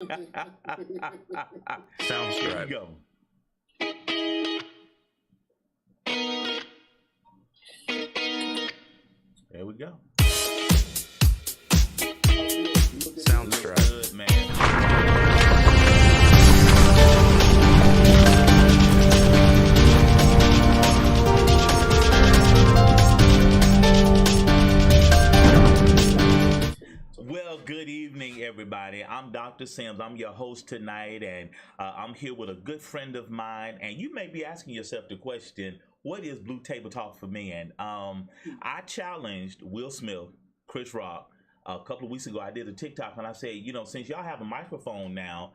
Sounds Here we right. go. There we go. Sounds Looks right. good, man. Well, good evening, everybody. I'm Dr. Sims. I'm your host tonight, and I'm here with a good friend of mine. And you may be asking yourself the question, what is Blue Table Talk for Men? I challenged Will Smith, Chris Rock, a couple of weeks ago. I did a TikTok, and I said, since y'all have a microphone now,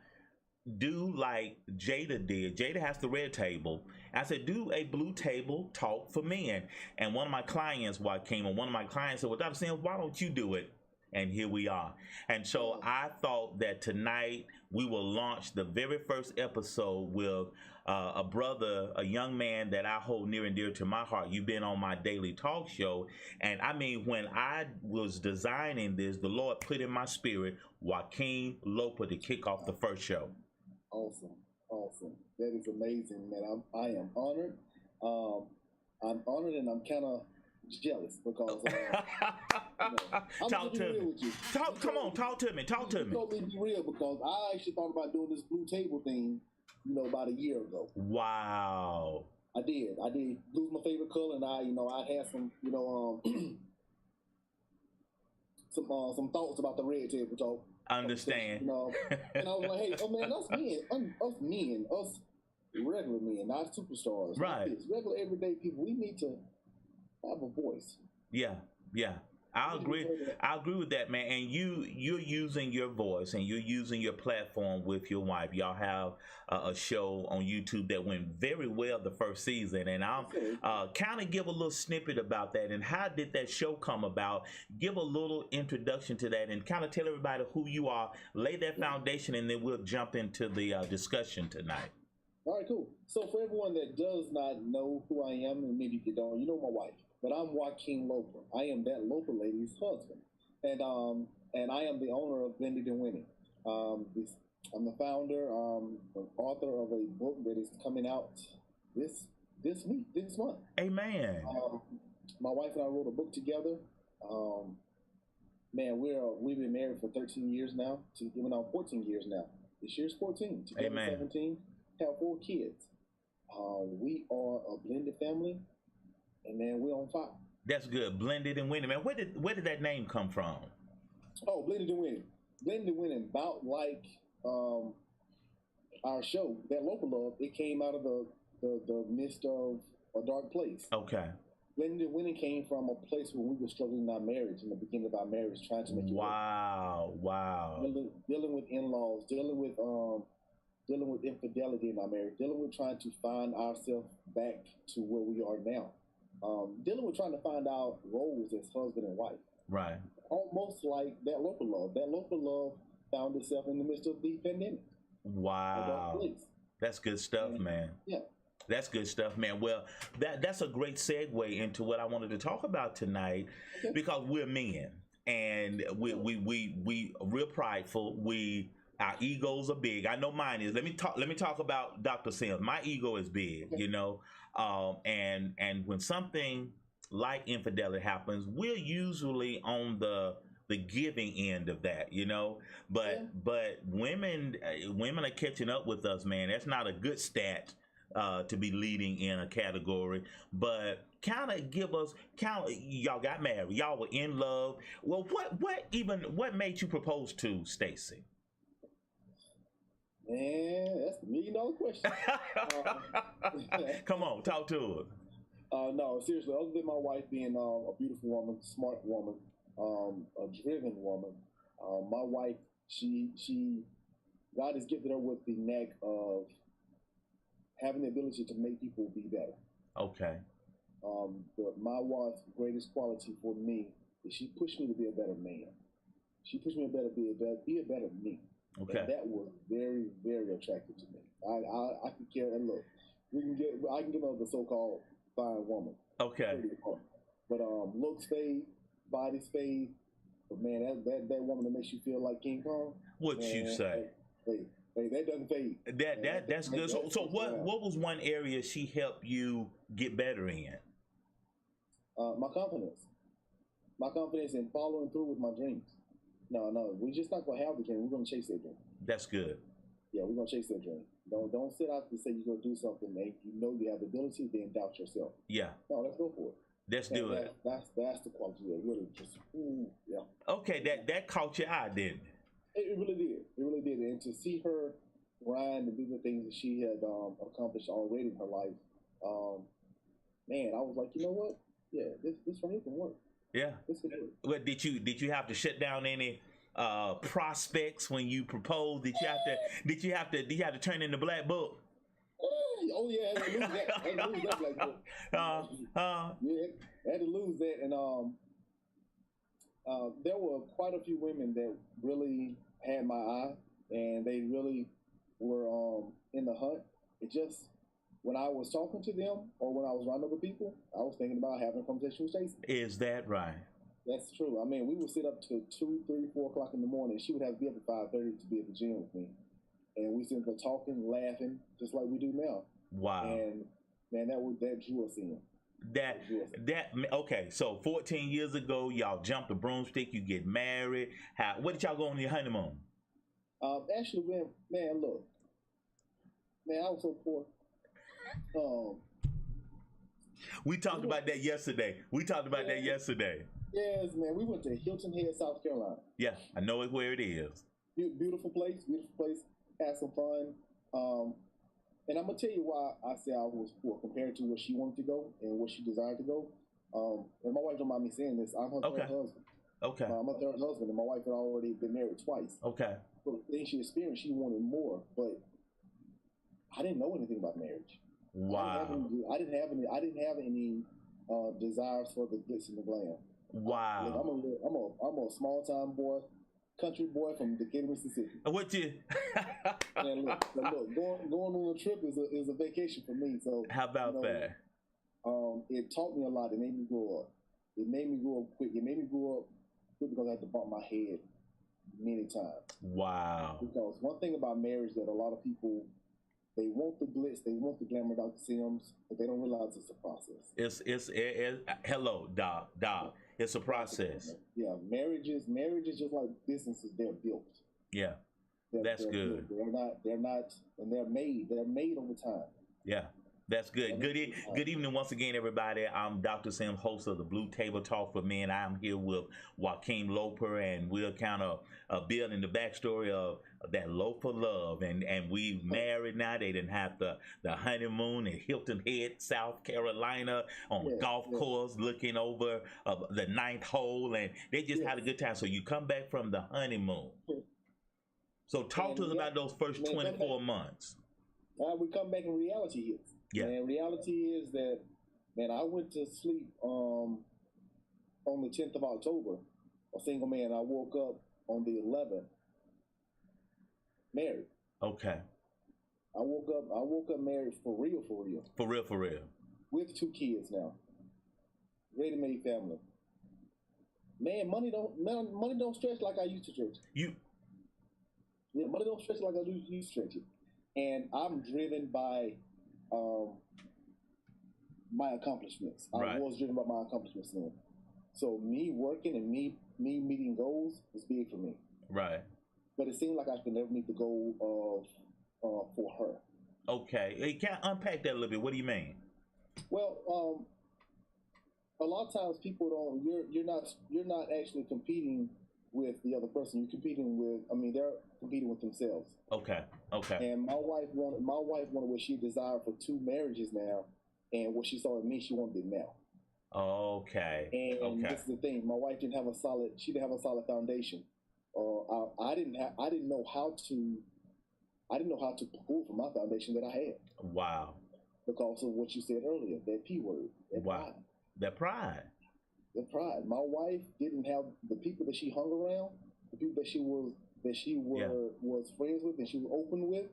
do like Jada did. Jada has the red table. I said, do a blue table talk for men. And one of my clients, one of my clients said, well, Dr. Sims, why don't you do it? And here we are. And so I thought that tonight we will launch the very first episode with a brother, a young man that I hold near and dear to my heart. You've been on my daily talk show. And I mean, when I was designing this, the Lord put in my spirit Joaquin Loper to kick off the first show. Awesome, awesome. That is amazing, man. I am honored. Um, I'm honored, and I'm kind of jealous because I'm Talk gonna be to real me. with you. Come on, talk to me. Talk to You me. told me to be real because I actually thought about doing this blue table thing, about a year ago. Wow. I did. I did lose my favorite color, and I had some, some thoughts about the red table talk. Understand. And I was like, hey, oh man, us men, us regular men, not superstars, Right. Like this, regular everyday people, we need to have a voice. Yeah, yeah. I agree. I agree with that, man. And you're using your voice and you're using your platform with your wife. Y'all have a show on YouTube that went very well the first season, and I'll kind of give a little snippet about that and how did that show come about. Give a little introduction to that and kind of tell everybody who you are. Lay that foundation, and then we'll jump into the discussion tonight. All right, cool. So for everyone that does not know who I am, and maybe you don't, you know my wife, but I'm Joaquin Loper. I am that Loper lady's husband, and I am the owner of Blended and Winning. I'm the founder, the author of a book that is coming out this month. Amen. My wife and I wrote a book together. Man, we've been married for 13 years now. Even on 14 years now. This year's 14. Together Amen. 17. Have 4 kids. We are a blended family, and man, we're on fire. That's good. Blended and Winning, man. Where did that name come from? Oh, Blended and Winning. Blended and Winning, about like our show, that Local Love. It came out of the midst of a dark place. Okay. Blended and Winning came from a place where we were struggling in our marriage, in the beginning of our marriage, trying to make it work. Wow. Dealing with in-laws, dealing with infidelity in our marriage, dealing with trying to find ourselves back to where we are now, dealing with trying to find our roles as husband and wife. Right. Almost like that Local Love. That Local Love found itself in the midst of the pandemic. Wow. That's good stuff, man. Yeah. That's good stuff, man. Well, that's a great segue into what I wanted to talk about tonight, because we're men and we real prideful. Our egos are big. I know mine is. Let me talk about Dr. Sims. My ego is big, and when something like infidelity happens, we're usually on the giving end of that, But women are catching up with us, man. That's not a good stat to be leading in a category, but kind of y'all got married, y'all were in love. Well, what made you propose to Stacey? Man, that's the $1,000,000 question. Come on, talk to us. No, seriously, other than my wife being a beautiful woman, smart woman, a driven woman, my wife, God has gifted her with the knack of having the ability to make people be better. Okay. But my wife's greatest quality for me is she pushed me to be a better man. She pushed me to be a better me. Okay. And that was very, very attractive to me. I can care, and look, I can get another so-called fine woman. Okay. But looks fade, bodies fade. But man, that woman that makes you feel like King Kong. What you say? that doesn't fade. That's good. So what was one area she helped you get better in? My confidence in following through with my dreams. No, we're just not gonna have the dream. We're gonna chase that dream. That's good. Yeah, we're gonna chase that dream. Don't sit out and say you're gonna do something and you know you have the ability, then doubt yourself. Yeah. No, let's go for it. Let's do it. That's the quality that really just yeah. Okay, that caught your eye, didn't it? It really did. It really did. And to see her grind and do the things that she had accomplished already in her life, man, I was like, you know what? Yeah, this right here can work. Yeah. This can work. Well, did you have to shut down any prospects when you proposed? Did you have to turn in the black book? Oh yeah, I had to lose that black book. Yeah, I had to lose that, and there were quite a few women that really had my eye, and they really were in the hunt. It just, when I was talking to them or when I was around other people, I was thinking about having a conversation with Stacey. Is that right? That's true. I mean, we would sit up to 2, 3, 4 o'clock in the morning. She would have to be up at 5:30 to be at the gym with me, and we sit there talking, laughing, just like we do now. Wow. And man, that drew us in. Okay, so 14 years ago, y'all jumped a broomstick, you get married. What did y'all go on your honeymoon? Actually, man, look, man, I was so poor. We talked about that yesterday. Yes, man, we went to Hilton Head, South Carolina. Yeah, I know where it is. Beautiful place, had some fun. And I'm gonna tell you why I say I was poor compared to where she wanted to go and where she desired to go. And my wife don't mind me saying this. I'm her third husband. Okay. I'm her third husband, and my wife had already been married twice. Okay. So the thing she experienced, she wanted more, but I didn't know anything about marriage. Wow. I didn't have any desires for the glitz and the glam. Wow. I'm a small time boy, country boy from Decatur, Mississippi. What you? And look, going on a trip is a vacation for me. So how about that? It taught me a lot. It made me grow up. It made me grow up quick. It made me grow up quick because I had to bump my head many times. Wow. Because one thing about marriage that a lot of people, they want the glitz, they want the glamour, Dr. Sims, but they don't realize it's a process. It's hello, Doc. It's a process. Yeah, marriage is just like businesses. They're built. Yeah, that's good. Built. They're not, and they're made over time. Yeah. That's good. Good evening once again, everybody. I'm Dr. Sims, host of the Blue Table Talk for Men. I'm here with Joaquin Loper, and we're kind of building the backstory of that Loper love. And we married now. They didn't have the honeymoon in Hilton Head, South Carolina, on a golf course, looking over the 9th hole, and they just had a good time. So you come back from the honeymoon. So talk to us about those first 24 months. We come back and reality hits. Yeah. And reality is that, man, I went to sleep on the 10th of October, a single man. I woke up on the 11th, married. Okay. I woke up married for real. For real. With 2 kids now. Ready-made family. Man, money don't stretch like I used to stretch. Yeah, money don't stretch like I used to stretch it. And I'm driven by my accomplishments. Right. I was driven by my accomplishments then. So me working and me meeting goals was big for me. Right. But it seemed like I could never meet the goal of for her. Okay. You can't unpack that a little bit. What do you mean? Well, a lot of times people don't. You're not actually competing with the other person. You're competing with. I mean, they're competing with themselves. Okay. And my wife wanted what she desired for 2 marriages now, and what she saw in me, she wanted it now. Okay. And this is the thing. My wife didn't have a solid. She didn't have a solid foundation. I didn't know how to pull from my foundation that I had. Wow. Because of what you said earlier, that P word. Wow. That pride. The pride. My wife didn't have the people that she hung around, the people that she was friends with and she was open with.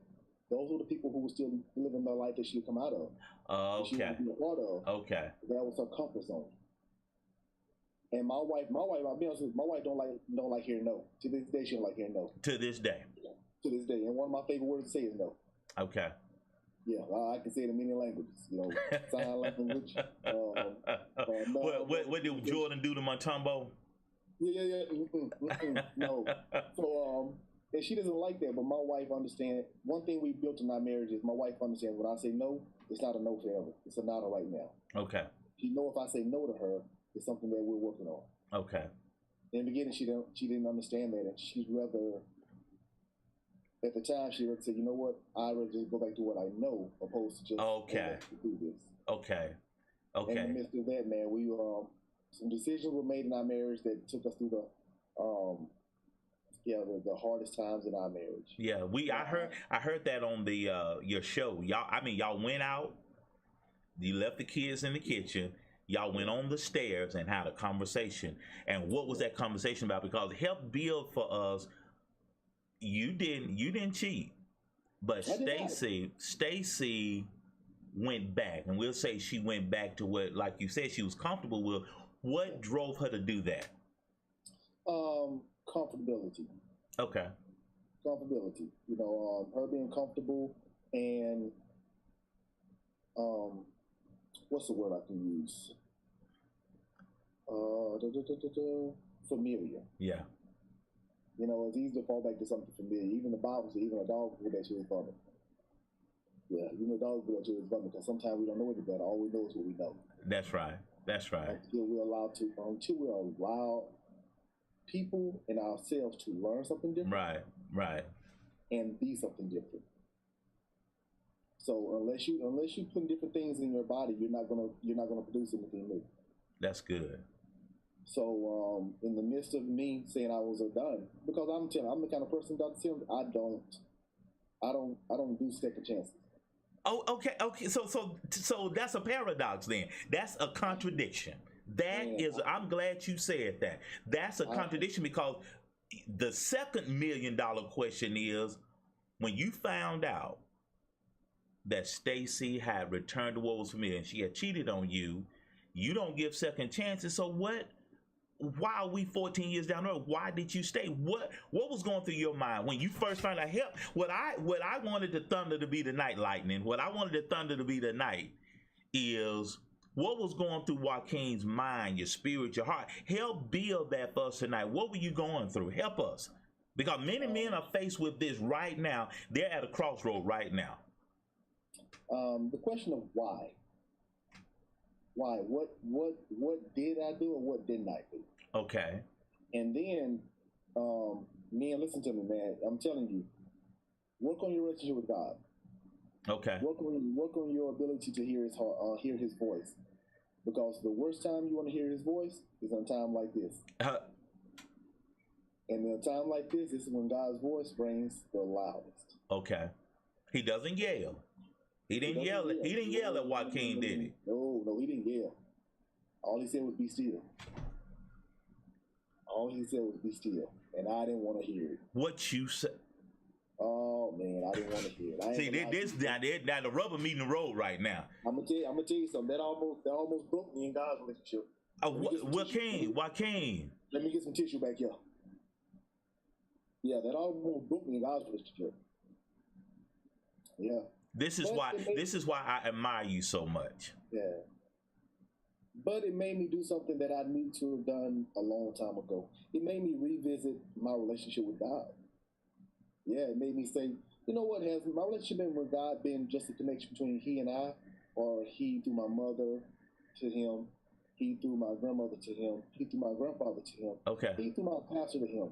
Those were the people who were still living the life that she had come out of. Okay. She was a part of. Okay. That was her comfort zone. And my wife, I'll be honest with you, my wife don't like hearing no. To this day, she don't like hearing no. To this day. to this day. And one of my favorite words to say is no. Okay. Yeah, I can say it in many languages. Sign language. No, what did Jordan do to Mutombo? Yeah. No. So, and she doesn't like that, but my wife understands. One thing we built in our marriage is my wife understands when I say no, it's not a no forever. It's a not a right now. Okay. She know if I say no to her, it's something that we're working on. Okay. In the beginning, she didn't understand that, and she'd rather. At the time, she would say, "You know what? I'd rather just go back to what I know, opposed to just okay to do this." Okay. In the midst of that, man, we some decisions were made in our marriage that took us through the hardest times in our marriage. Yeah, I heard that on the your show. Y'all went out, you left the kids in the kitchen, y'all went on the stairs and had a conversation. And what was that conversation about? Because it helped build for us. You didn't cheat, but Stacey went back, and we'll say she went back to what, like you said, she was comfortable with. What drove her to do that? Comfortability. Okay. Comfortability. Her being comfortable and what's the word I can use? Familiar. Yeah. It's easy to fall back to something familiar. Even the Bible says, even a dog will let you his vomit. Yeah, even a dog will let you his vomit, because sometimes we don't know any better. All we know is what we know. That's right. Until we allow people and ourselves to learn something different. Right. And be something different. So unless you put different things in your body, you're not gonna produce anything new. That's good. So in the midst of me saying I was done, because I'm the kind of person, Dr. Tim, I don't do second chances. Oh, okay. So that's a paradox then. That's a contradiction. I'm glad you said that. That's a contradiction, because the second $1 million question is, when you found out that Stacey had returned to what was familiar and she had cheated on you, you don't give second chances. So why are we 14 years down the road? Why did you stay? What was going through your mind when you first found out? What I wanted the thunder to be the night, lightning. What I wanted the thunder to be the night is what was going through Joaquin's mind, your spirit, your heart. Help build that for us tonight. What were you going through? Help us. Because many men are faced with this right now. They're at a crossroad right now. The question of why. Why? What did I do and what didn't I do? Okay. And then, man, listen to me, man. I'm telling you, work on your relationship with God. Okay. Work on your ability to hear His voice, because the worst time you want to hear His voice is in a time like this. And in a time like this is when God's voice rings the loudest. Okay. He doesn't yell. He didn't yell at Joaquin, did he? No, he didn't yell. All he said was, "Be still." All he said was, "Be still," and I didn't want to hear it. What you said? Oh man, I didn't want to hear it. See, now the rubber meeting the road right now. I'm gonna tell you something. That almost broke me in God's relationship. Joaquin. Let me get some tissue back here. Yeah, that almost broke me in God's relationship. Yeah. This is why I admire you so much. Yeah. But it made me do something that I knew to have done a long time ago. It made me revisit my relationship with God. Yeah, it made me say, you know what, has my relationship with God been just a connection between He and I, or He through my mother to Him, He through my grandmother to Him, He through my grandfather to Him, okay, He through my pastor to Him.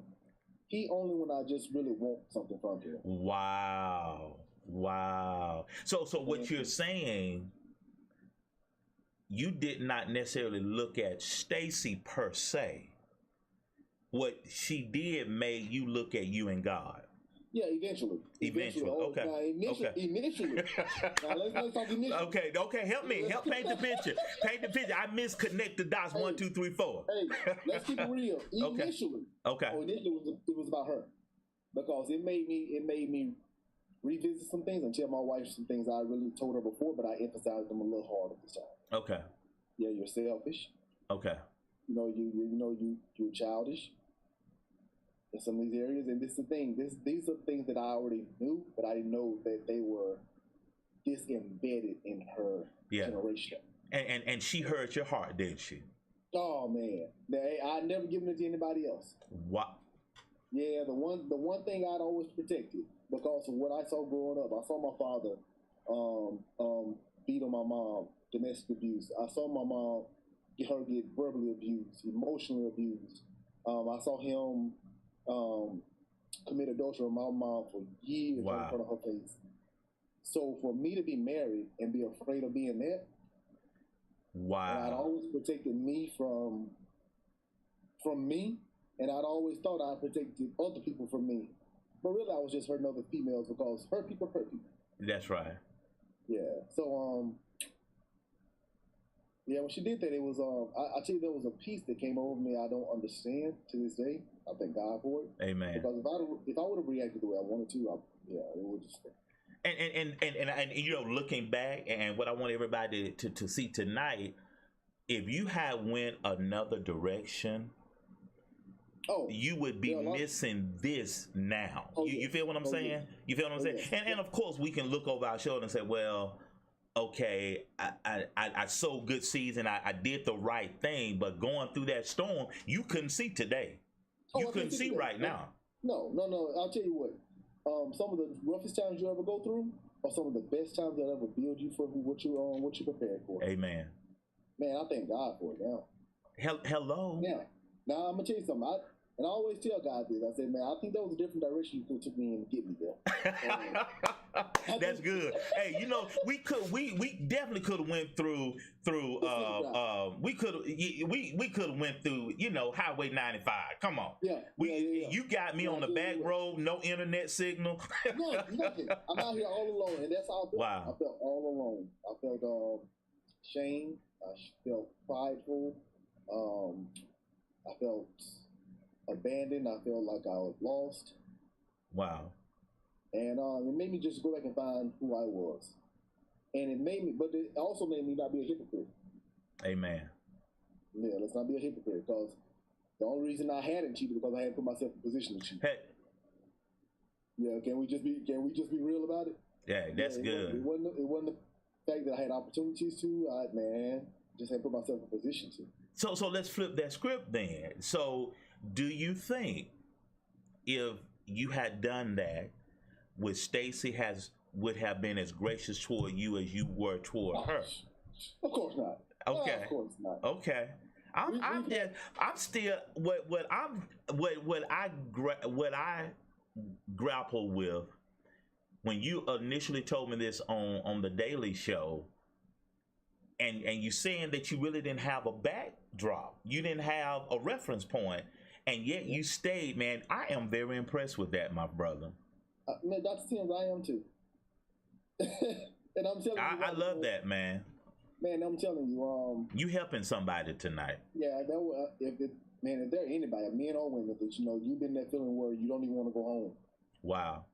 He only when I just really want something from Him. Wow. So what you're saying, you did not necessarily look at Stacey per se. What she did made you look at you and God. Yeah, eventually. Okay. Initially. Now let's talk initially. Okay. Help me. Help paint the picture. I misconnect the dots. 1, 2, 3, 4. Hey, let's keep it real. Initially. Okay. Initially it was about her, because it made me revisit some things and tell my wife some things I really told her before, but I emphasized them a little harder this time. Okay. Yeah, you're selfish. Okay. You're childish. in some of these areas. And this is the thing. These are things that I already knew, but I didn't know that they were this embedded in her generation. And she hurt your heart, didn't she? Oh man, I never given it to anybody else. What? Yeah, the one thing I'd always protected because of what I saw growing up. I saw my father beat on my mom, domestic abuse. I saw my mom get verbally abused, emotionally abused. I saw him commit adultery with my mom for years in front of her face. So for me to be married and be afraid of being there, I'd always protected me from me, and I'd always thought I protected other people from me. But really, I was just hurting other females because hurt people hurt people. That's right. Yeah. So yeah, when she did that, it was I tell you, there was a peace that came over me I don't understand to this day. I thank God for it. Amen. Because if I would have reacted the way I wanted to, it would just. And you know, looking back, and what I want everybody to see tonight, if you had went another direction, you would be missing this now. You feel what I'm saying? Yeah. You feel what I'm saying? Yeah. And of course, we can look over our shoulder and say, well, okay, I sowed good seeds and I did the right thing, but going through that storm, you couldn't see today. You couldn't see right now. No. I'll tell you what. Some of the roughest times you ever go through are some of the best times that ever build you for what you prepared for. Amen. Man, I thank God for it now. Hello. Now I'm gonna tell you something. I always tell God this. I said, man, I think that was a different direction you could have took me in to get me there. That's good. Hey, you know, we definitely could have went through we could have went through, you know, Highway 95. Come on. Yeah. You got me on the back road, no internet signal. Nothing. I'm out here all alone, and that's how I felt. Wow. I felt all alone. I felt shame. I felt prideful. I felt abandoned. I felt like I was lost. Wow. And it made me just go back and find who I was. And it also made me not be a hypocrite. Amen. Yeah, let's not be a hypocrite, because the only reason I hadn't cheated because I hadn't put myself in a position to cheat. Hey. Yeah, can we just be real about it? Yeah, that's good. It wasn't the fact that I had opportunities to. Just hadn't put myself in a position to. So let's flip that script then. So do you think if you had done that, would Stacey would have been as gracious toward you as you were toward her? Of course not. Okay. Of course not. Okay. I'm still what I grapple with when you initially told me this on the Daily Show, and you saying that you really didn't have a backdrop, you didn't have a reference point, and yet you stayed, man. I am very impressed with that, my brother. Man, Dr. Sims, I am too. And I'm telling you, I love that, man. Man, I'm telling you, you helping somebody tonight. Yeah, if there anybody, men or women, that you've been in that feeling where you don't even want to go home. Wow.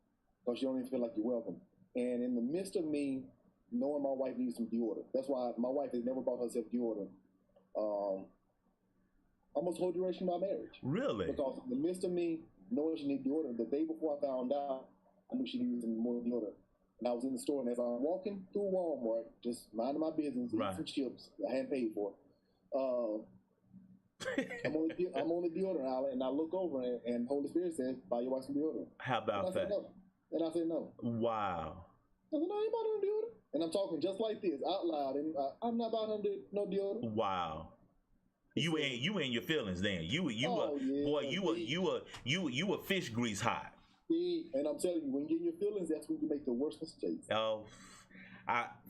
Because you don't even feel like you're welcome. And in the midst of me knowing my wife needs some deodorant, that's why my wife has never bought herself deodorant. Almost the whole duration of my marriage. Really? Because in the midst of me knowing she needed deodorant, the day before I found out, I knew she needed some more deodorant. And I was in the store, and as I'm walking through Walmart, just minding my business, eating some chips I hadn't paid for. I'm on the deodorant aisle, and I look over, and Holy Spirit says, "Buy your wife some deodorant." How about that? And I said no. Wow. I said, "No, I ain't buying no deodorant." And I'm talking just like this, out loud, and I'm not buying no deodorant. Wow. You in your feelings then. You were fish grease hot. And I'm telling you, when you get in your feelings, that's when you make the worst mistakes. Oh,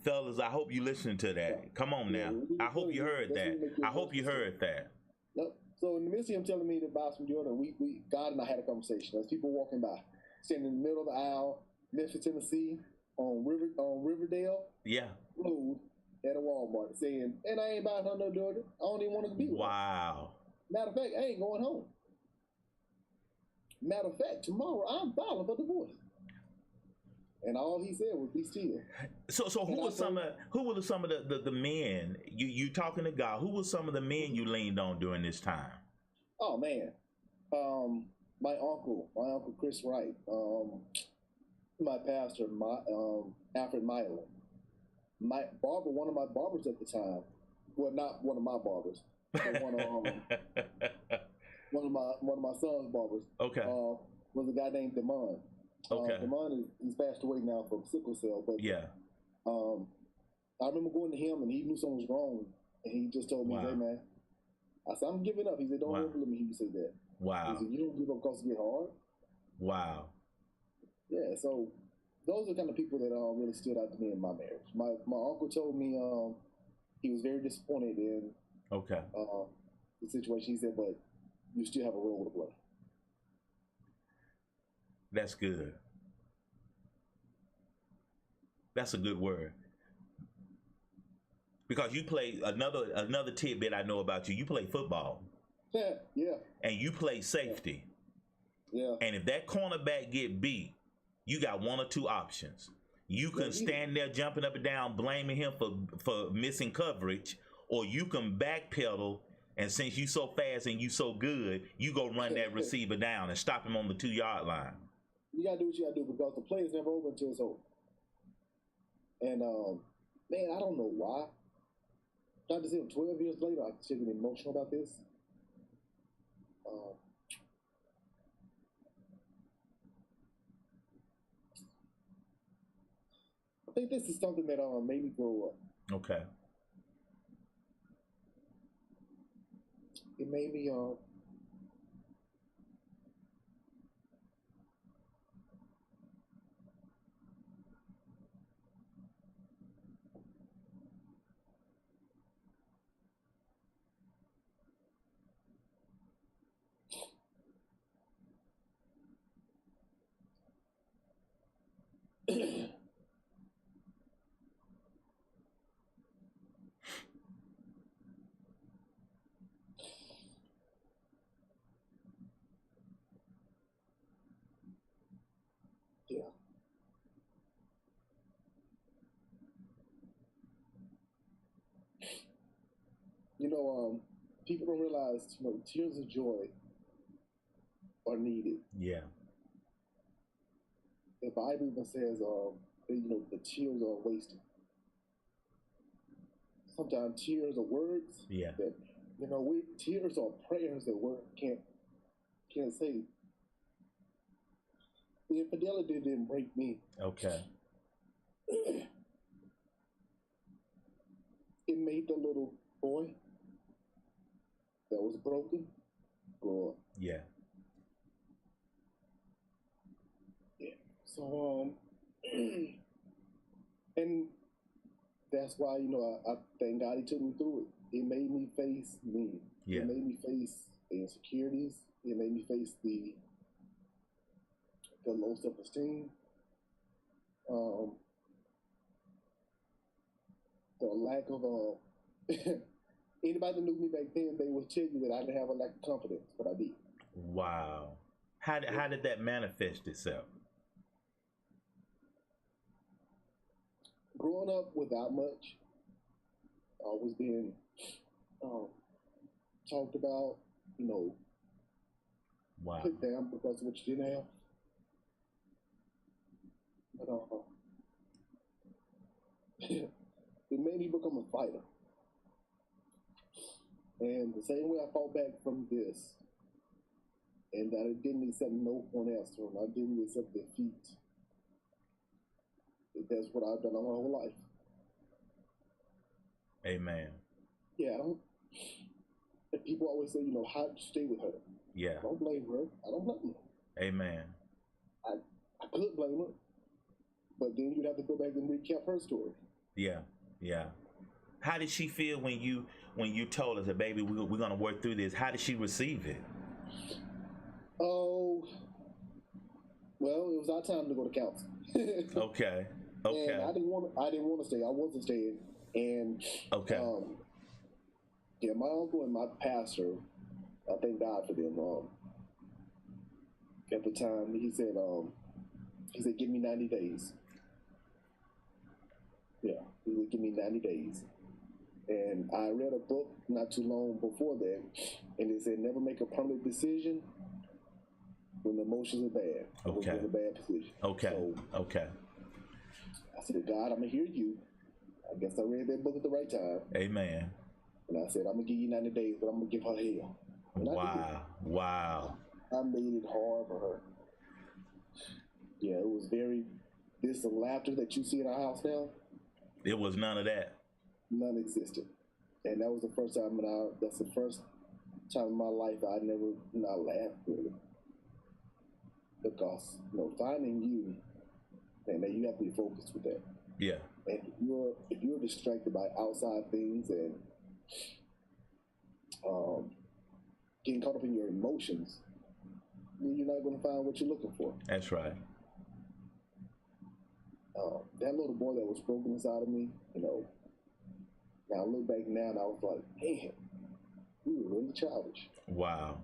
fellas, I hope you listening to that. Yeah. Come on now. I hope you heard that. I hope you heard that. Yep. So in the midst of him telling me to buy some deodorant, God and I had a conversation. As people walking by, standing in the middle of the aisle, Memphis, Tennessee, on Riverdale. Yeah. Road at a Walmart, saying, "And I ain't buying her no deodorant. I don't even want to be with her." Wow. Matter of fact, I ain't going home. Matter of fact, tomorrow I'm filing for divorce. And all he said was, "Be still." So who were some of the men you talking to God? Who were some of the men you leaned on during this time? Oh man, my uncle Chris Wright, my pastor, Alfred Mylan, my barber, one of my barbers at the time. Well, not one of my barbers, but one of my son's barbers. Okay. Was a guy named Damon. Okay. Damon he's passed away now from sickle cell, but yeah. I remember going to him and he knew something was wrong, and he just told me, Wow. "Hey man," I said, "I'm giving up." He said, "Don't Wow. ever let me hear you say that." Wow. He said, "You don't give up because it get hard." Wow. Yeah, so those are the kind of people that really stood out to me in my marriage. My uncle told me he was very disappointed in Okay. the situation. He said, "But you still have a role to play." That's good. That's a good word. Because you play another tidbit I know about you. You play football. Yeah. And you play safety. Yeah. And if that cornerback get beat, you got one or two options. You can stand there jumping up and down, blaming him for missing coverage, or you can backpedal, and since you so fast and you so good, you go run that receiver down and stop him on the 2-yard line. You gotta do what you gotta do because the play is never over until it's over. And man, I don't know why. Trying to see him 12 years later, I'm still getting emotional about this. I think this is something that made me grow up. Okay. It made me yeah. You know, people don't realize, tears of joy are needed. Yeah. The Bible even says, the tears are wasted. Sometimes tears are words. Yeah. That, tears are prayers that words can't say. The infidelity didn't break me. Okay. It made the little boy that was broken grow up. Yeah. Yeah. So, and that's why, I thank God he took me through it. It made me face me. Yeah. It made me face the insecurities. It made me face the low self-esteem. The lack of anybody that knew me back then, they would tell you that I didn't have a lack of confidence, but I did. Wow. How did that manifest itself? Growing up without much, always being talked about, Wow. put down because of what you didn't have. But it made me become a fighter. And the same way I fought back from this, and that I didn't accept no one else from, I didn't accept defeat. That's what I've done all my whole life. Amen. Yeah, people always say, how'd you stay with her? Yeah. I don't blame her. I don't blame her. Amen. I could blame her, but then you'd have to go back and recap her story. Yeah. Yeah. How did she feel when you told her that, baby, we're gonna work through this? How did she receive it? Oh, well, it was our time to go to counseling. Okay. Okay. And I didn't want to stay. I wasn't staying. And okay. Yeah, my uncle and my pastor, I thank God for them. At the time, he said, give me 90 days. Yeah, he would give me 90 days. And I read a book not too long before that, and it said, never make a permanent decision when the emotions are bad. Okay. When we're in a bad position. Okay. So Okay. I said, God, I'm gonna hear you. I guess I read that book at the right time. Amen. And I said, I'm gonna give you 90 days, but I'm gonna give her hell. And Wow. Wow. I made it hard for her. Yeah, it was there's some laughter that you see in our house now. It was none of that. None existed. And that was the first time that's the first time in my life I never not laughed really. Because, finding you, and then you have to be focused with that. Yeah. And if you're distracted by outside things and getting caught up in your emotions, then you're not going to find what you're looking for. That's right. That little boy that was broken inside of me, now I look back now and I was like, man, you were really childish. Wow.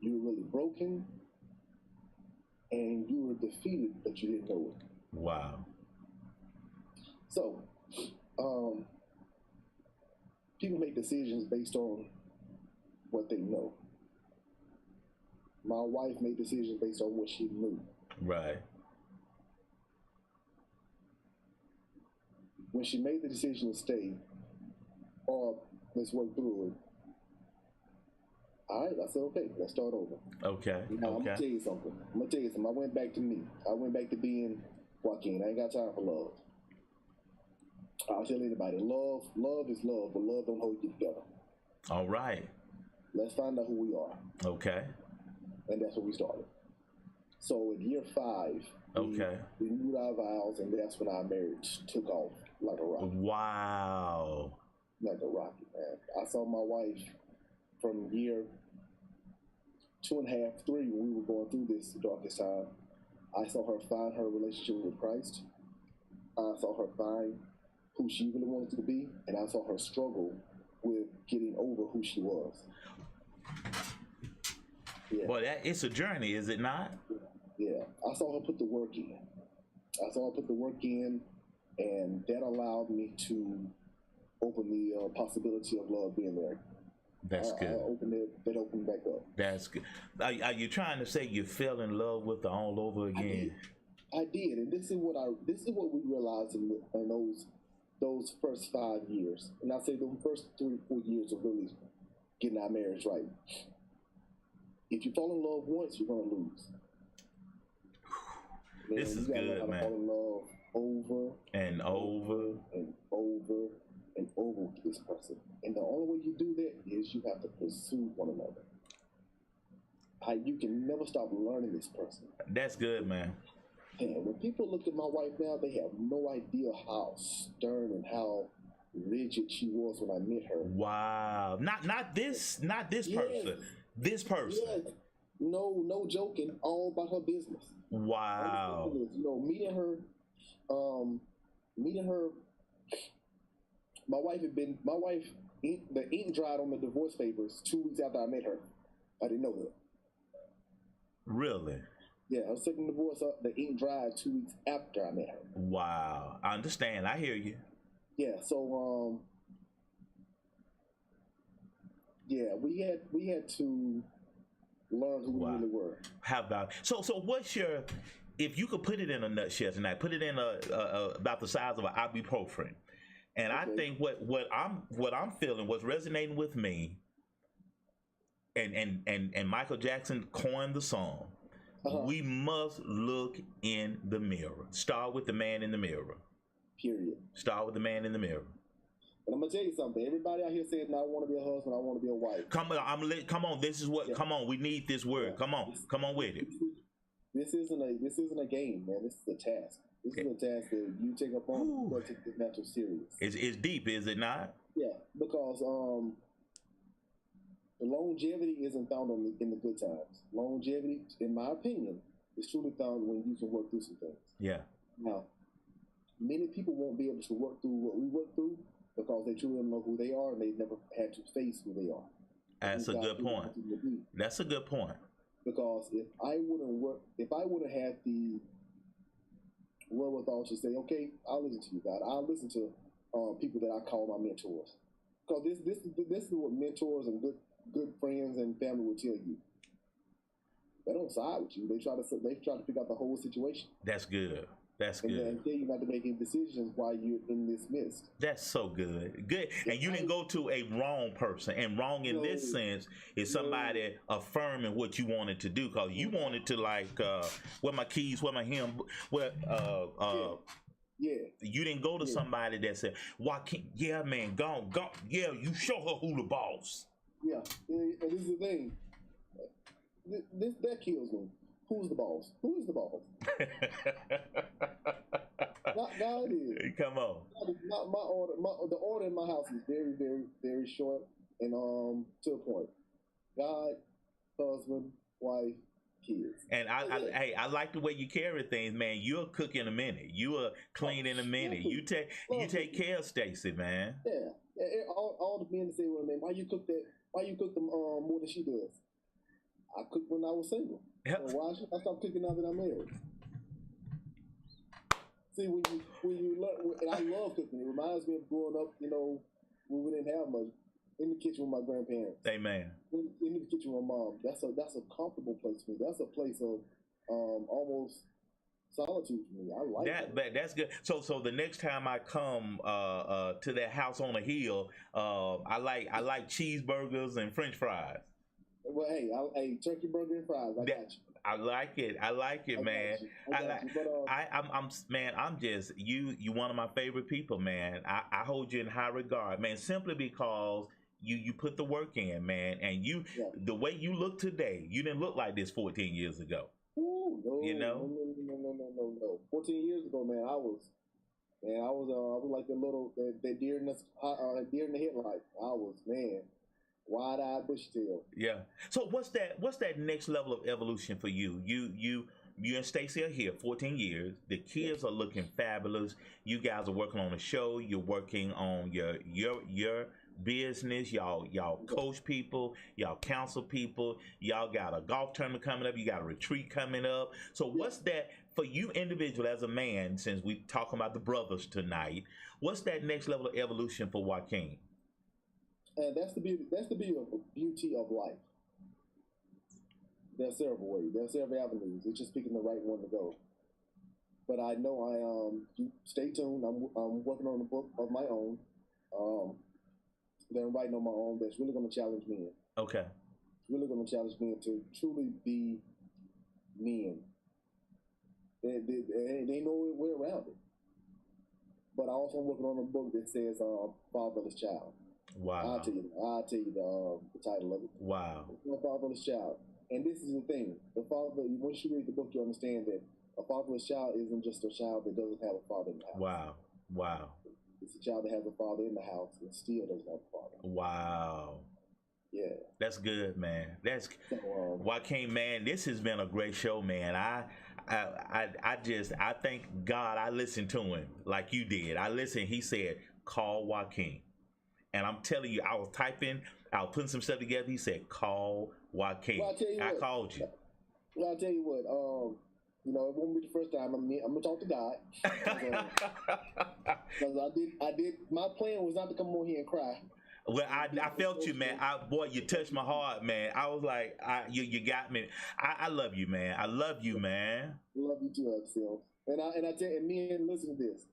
You were really broken and you were defeated, but you didn't know it. Wow. So, people make decisions based on what they know. My wife made decisions based on what she knew. Right. When she made the decision to stay, or let's work through it, all right, I said, okay, let's start over. Okay. Now, I'm Okay. going to tell you something. I went back to me. I went back to being Joaquin. I ain't got time for love. I'll tell anybody, love is love, but love don't hold you together. All right. Let's find out who we are. Okay. And that's where we started. So in year 5, Okay. we renewed our vows, and that's when our marriage took off like a rocket. Wow. Like a rocket, man. I saw my wife from year 2.5, 3, when we were going through this darkest time. I saw her find her relationship with Christ. I saw her find who she really wanted to be, and I saw her struggle with getting over who she was. Yeah. Well, it's a journey, is it not? Yeah. I saw her put the work in. And that allowed me to open the possibility of love being there. That's good. That opened back up. That's good. Are you trying to say you fell in love with her all over again? I did, and this is what we realized in those first 5 years, and I say the first 3-4 years of really getting our marriage right. If you fall in love once, you're gonna lose. This is good, man. Fall in love over and over and over and over with this person, and the only way you do that is you have to pursue one another. You can never stop learning this person. That's good, man. And when people look at my wife now, they have no idea how stern and how rigid she was when I met her. Wow. Not this person. This person. Yes. No joking. All about her business. Wow. Meeting her. The ink dried on the divorce papers 2 weeks after I met her. I didn't know that. Really? Yeah, I was taking the divorce up. The ink dried 2 weeks after I met her. Wow. I understand. I hear you. Yeah, so we had to learn who we really were. How about so what's your, if you could put it in a nutshell tonight, put it in about the size of an ibuprofen. And okay. I think what I'm feeling, what's resonating with me, and Michael Jackson coined the song. We must look in the mirror. Start with the man in the mirror. Period. Start with the man in the mirror. And I'm gonna tell you something. Everybody out here saying, "I want to be a husband. I want to be a wife." Come on. This is what. Yeah. Come on. We need this word. Yeah. Come on with it. This isn't a game, man. This is a task. This is a task that you take up on. You gotta take this matter serious. It's deep, is it not? Yeah, because the longevity isn't found in the good times. Longevity, in my opinion, is truly found when you can work through some things. Yeah. Now, many people won't be able to work through what we work through because they truly don't know who they are and they've never had to face who they are. That's a good point. That's a good point. Because if I wouldn't have the wherewithal to say, okay, I'll listen to you, God. I'll listen to people that I call my mentors. Because this is what mentors and good friends and family will tell you. they don't side with you. They try to figure out the whole situation. That's good. That's and good. then tell you not to make any decisions while you're in this midst. That's so good. Good. And you didn't go to a wrong person. And wrong in this sense is somebody affirming what you wanted to do. Because you wanted to, like, where my keys, where my him, where, yeah. You didn't go to somebody that said, Joaquin, yeah, man, go. Yeah, you show her who the boss. Yeah. And this is the thing. That kills me. Who's the boss? Who is the boss? Now it is. Come on. Not my order. The order in my house is very, very, very short and to a point. God, husband, wife, kids. And I like the way you carry things, man. You'll cook in a minute. You'll clean in a minute. You take care of Stacey, man. Yeah. All the men say, well, man, why you cook that? Why you cook them more than she does? I cooked when I was single. Yep. So why should I stop cooking now that I'm married? See, when you learn, and I love cooking. It reminds me of growing up, when we didn't have much. In the kitchen with my grandparents. Amen. In the kitchen with my mom. That's a comfortable place for me. That's a place of almost solitude for me. I like that. But that's good. So the next time I come to that house on a hill, I like cheeseburgers and French fries. Well, hey, turkey burger and fries. I got you. I like it, man. I'm just you one of my favorite people, man. I hold you in high regard, man, simply because you put the work in, man, and the way you look today, you didn't look like this 14 years ago. Ooh, no. 14 years ago, man, I was like that deer in the headlight. I was, man, wide-eyed, bushy-tailed. Yeah. So what's that next level of evolution for you? You and Stacey are here 14 years. The kids are looking fabulous. You guys are working on a show. You're working on your business. Y'all coach people. Y'all counsel people. Y'all got a golf tournament coming up. You got a retreat coming up. So what's that for you individual as a man, since we talking about the brothers tonight, what's that next level of evolution for Joaquin? And that's the beauty of life. There's several ways. There's several avenues. It's just picking the right one to go. But I know stay tuned. I'm working on a book of my own. That I'm writing on my own. That's really going to challenge men. Okay. It's really going to challenge men to truly be men. They ain't no way around it. But I also am working on a book that says fatherless child. Wow. I'll tell you the title of it. Wow. A fatherless child. And this is the thing. Once you read the book, you understand that a fatherless child isn't just a child that doesn't have a father in the house. Wow. It's a child that has a father in the house and still doesn't have a father. Wow. Yeah. That's good, man. That's Joaquin, man. This has been a great show, man. I thank God I listened to him like you did. He said, call Joaquin. And I'm telling you, I was putting some stuff together. He said, call Joaquin. Well, I called you. Well, I'll tell you what, it won't be the first time. I'm going to talk to God. Because I did, my plan was not to come on here and cry. Well, I felt you, man. Boy, you touched my heart, man. I was like, you got me. I love you, man. I love you, man. I love you too, Axel. And I tell you, and men, listen to this.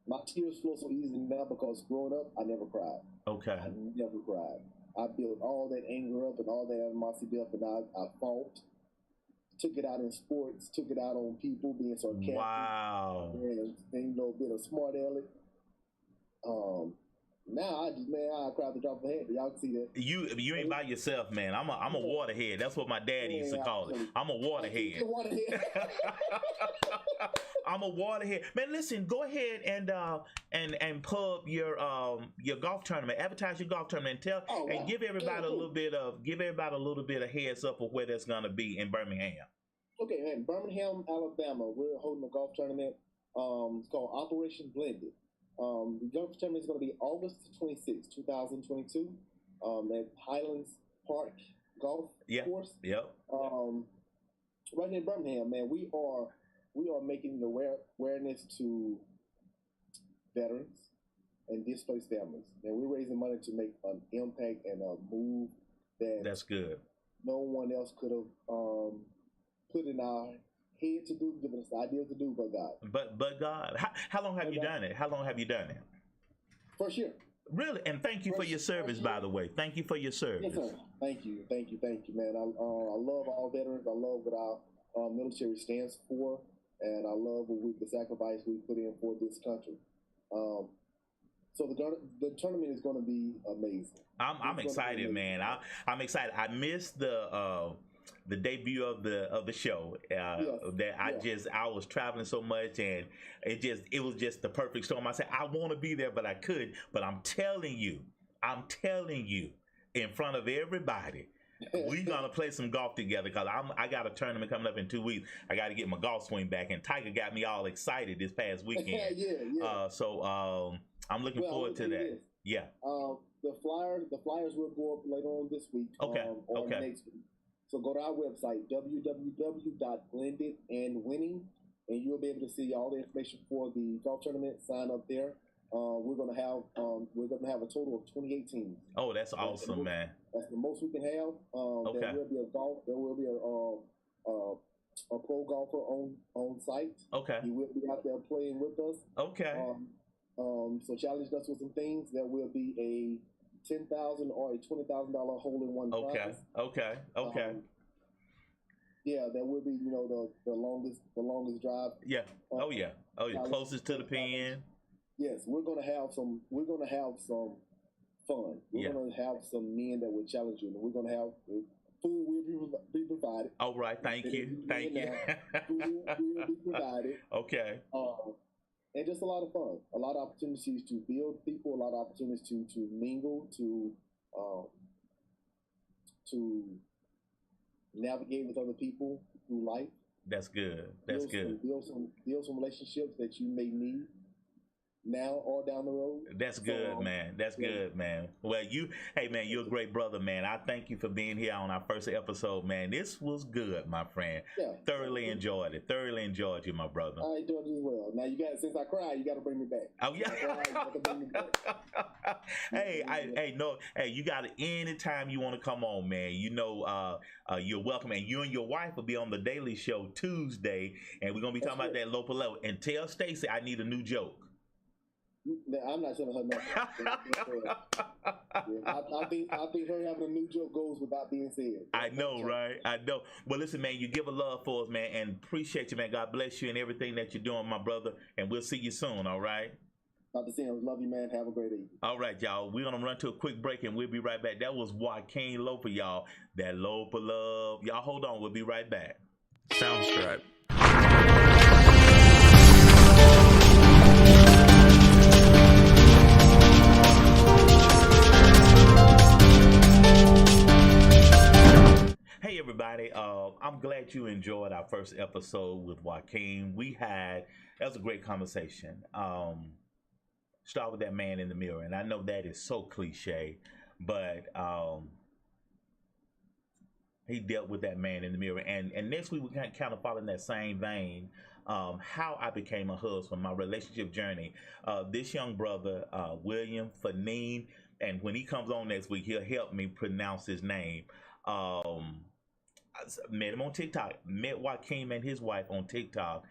My tears flow so easy now because growing up, I never cried. Okay. I never cried. I built all that anger up and all that animosity up, and I fought. Took it out in sports. Took it out on people being sarcastic. Wow. And being a smart aleck. Now I cry the drop of a hat. Y'all can see that. You ain't by yourself, man. I'm a waterhead. That's what my daddy used to call it. I'm a waterhead. I'm a waterhead. Man, listen, go ahead and plug your golf tournament. Advertise your golf tournament and give everybody a little bit of heads up of where that's gonna be in Birmingham. Okay, in Birmingham, Alabama, we're holding a golf tournament. It's called Operation Blended. The golf tournament is going to be August 26, 2022, at Highlands Park Golf Course. Yep. Right here in Birmingham, man, we are making the awareness to veterans and displaced families, and we're raising money to make an impact and a move that's good. no one else could have put in our head to do, given us the ideas to do, but God. But God, how long have you done it? How long have you done it? First year. Really? And thank you for your service, by the way. Thank you for your service. Yes, sir. Thank you, man. I love all veterans. I love what our military stands for, and I love the sacrifice we put in for this country. So the tournament is going to be amazing. I'm excited, man. I'm excited. I missed the debut of the show. I was traveling so much, and it was just the perfect storm. I said I want to be there, but I couldn't. But I'm telling you, in front of everybody, we're gonna play some golf together, because I got a tournament coming up in 2 weeks. I got to get my golf swing back, and Tiger got me all excited this past weekend. So I'm looking forward to that. Yeah. The flyers will go up later on this week. Or next week. So go to our website, www.blendedandwinning, and you'll be able to see all the information for the golf tournament. Sign up there. We're gonna have a total of 28 teams. Oh, that's awesome, man. That's the most we can have. There will be a pro golfer on site. Okay. He will be out there playing with us. Okay. So challenge us with some things. There will be a $10,000 or a $20,000 hole-in-one prize. Okay. Yeah, there will be, the longest drive. Yeah. Closest to the pin. Yes, we're gonna have some fun. We're gonna have some men that will challenge you, and we're gonna have food will be provided. All right, thank you. Food will be provided. Okay. And just a lot of fun, a lot of opportunities to build people, a lot of opportunities to mingle, to navigate with other people through life. That's good. That's good. Build some relationships that you may need now or down the road. That's good, man. That's good, man. Well, hey, man, you're a great brother, man. I thank you for being here on our first episode, man. This was good, my friend. Yeah. Thoroughly enjoyed it. Thoroughly enjoyed you, my brother. I enjoyed it as well. Now, since I cried, you got to bring me back. Oh, yeah. Hey, you got it anytime you want to come on, man. You're welcome. And you and your wife will be on the Daily Show Tuesday, and we're going to be talking about that local level. And tell Stacey I need a new joke. I'm not telling her nothing. I think her having a new joke goes without being said. I know, right? I know. Well, listen, man, you give a love for us, man, and appreciate you, man. God bless you and everything that you're doing, my brother. And we'll see you soon, all right? Dr. Sims, love you, man. Have a great evening. All right, y'all. We're going to run to a quick break, and we'll be right back. That was Joaquin Loper, y'all. That Loper love. Y'all hold on. We'll be right back. Soundstripe. Hey everybody, I'm glad you enjoyed our first episode with Joaquin. That was a great conversation. Start with that man in the mirror, and I know that is so cliche, but he dealt with that man in the mirror. And next week we're kind of following that same vein. How I became a husband, my relationship journey. This young brother, William Fanine, and when he comes on next week, he'll help me pronounce his name. Met him on TikTok. Met Joaquin and his wife on TikTok.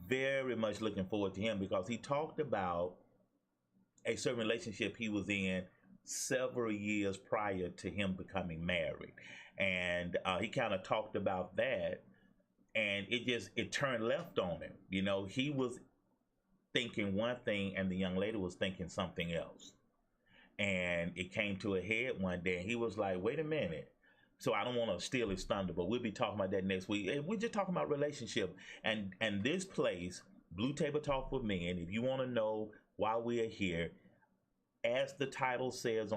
Very much looking forward to him, because he talked about a certain relationship he was in several years prior to him becoming married, and he kind of talked about that, and it turned left on him. He was thinking one thing, and the young lady was thinking something else, and it came to a head one day, and he was like, "Wait a minute." So I don't want to steal his thunder, but we'll be talking about that next week. We're just talking about relationship. And this place, Blue Table Talk with Men, if you want to know why we are here, as the title says